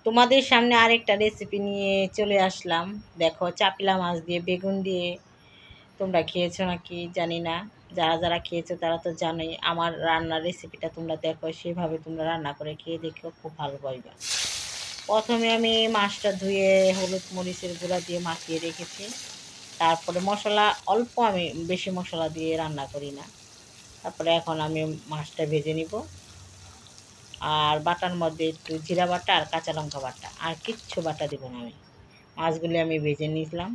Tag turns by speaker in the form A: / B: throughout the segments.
A: তোমাদের সামনে আরেকটা রেসিপি নিয়ে চলে আসলাম। দেখো, চাপিলা মাছ দিয়ে বেগুন দিয়ে। তোমরা খেয়েছো নাকি জানি না। যারা যারা খেয়েছো তারা তো জানোই। আমার রান্নার রেসিপিটা তোমরা দেখো, সেভাবে তোমরা রান্না করে খেয়ে দেখো, খুব ভালো পাইবে। প্রথমে আমি মাছটা ধুয়ে হলুদ মরিচের গুঁড়া দিয়ে মাখিয়ে রেখেছি। তারপরে মশলা অল্প, আমি বেশি মশলা দিয়ে রান্না করি না। তারপরে এখন আমি মাছটা ভেজে নিব। আর বাটার মধ্যে একটু জিরা বাটা আর কাঁচা লঙ্কা বাটা, আর কিচ্ছু বাটা দিব না আমি। মাছগুলি আমি ভেজে নিলাম।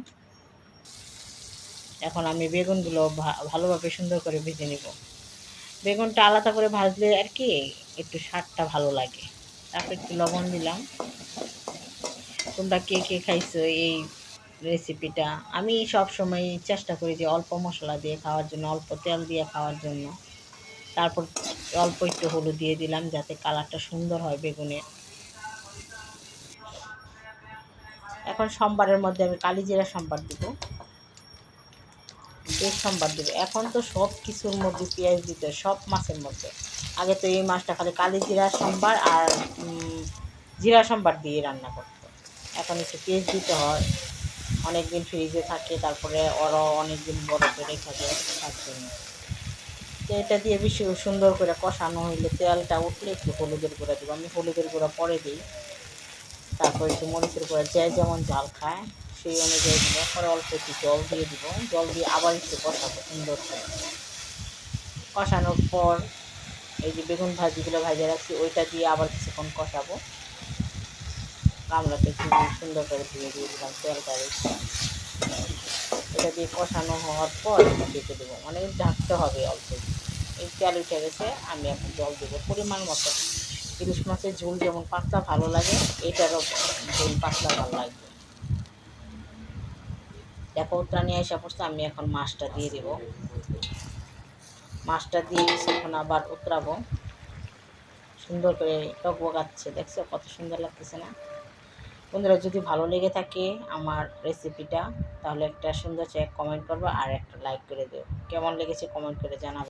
A: এখন আমি বেগুনগুলো ভালোভাবে সুন্দর করে ভেজে নিব। বেগুনটা আলাদা করে ভাজলে আর কি একটু স্বাদটা ভালো লাগে। তারপর একটু লবণ দিলাম। তোমরা কে কে খাইছো এই রেসিপিটা? আমি সব সময় চেষ্টা করি যে অল্প মশলা দিয়ে খাওয়ার জন্য, অল্প তেল দিয়ে খাওয়ার জন্য। তারপর অল্প একটু হলুদ দিয়ে দিলাম যাতে কালারটা সুন্দর হয় বেগুনের। এখন সম্বারের মধ্যে আমি কালিজিরা সম্বার দিব, পেঁয়াজ সম্বার দিব। এখন তো সব কিছুর মধ্যে পেঁয়াজ দিতে, সব মাছের মধ্যে। আগে তো এই মাছটা খালি কালিজিরা সম্বার আর জিরা সম্বার দিয়ে রান্না করতো। এখন একটু পেঁয়াজ দিতে হয়, অনেক দিন ফ্রিজে থাকে, তারপরে ওরাও অনেক দিন বরফে রেখে দেয় তার জন্য। তো এটা দিয়ে বেশি সুন্দর করে কষানো হইলে, তেলটা উঠলে একটু হলুদের গুঁড়া দেবো। আমি হলুদের গুঁড়া পরে দিই। তারপর একটু মরিচের গুঁড়া, যে যেমন ঝাল খায় সেই অনুযায়ী দিব। পরে অল্প একটু জল দিয়ে দিব। জল দিয়ে আবার একটু কষাবো সুন্দর করে। কষানোর পর এই যে বেগুন ভাজিগুলো ভাজা রাখছি, ওইটা দিয়ে আবার কিছুক্ষণ কষাবো। গামলাতে খুব সুন্দর করে ধুয়ে দিয়ে দিলাম তেলটা রেখে। এটা দিয়ে কষানো হওয়ার পর ঢেকে দেবো, মানে ঢাকতে হবে অল্প। এই তেল উঠে গেছে, আমি এখন জল দেবো পরিমাণ মতো। ইলিশ মাছের ঝোল যেমন পাতলা ভালো লাগে, এটারও ঝোল পাতলা ভালো লাগবে। দেখো উত্তরানি আসা পড়ছে, আমি এখন মাছটা দিয়ে দেবো। মাছটা দিয়ে কিছুক্ষণ আবার উতরাবো। সুন্দর করে টকবগাচ্ছে, দেখছো কত সুন্দর লাগতেছে না? বন্ধুরা, যদি ভালো লেগে থাকে আমার রেসিপিটা, তাহলে একটা সুন্দর চেয়ে কমেন্ট করবো আর একটা লাইক করে দিও। কেমন লেগেছে কমেন্ট করে জানাবে।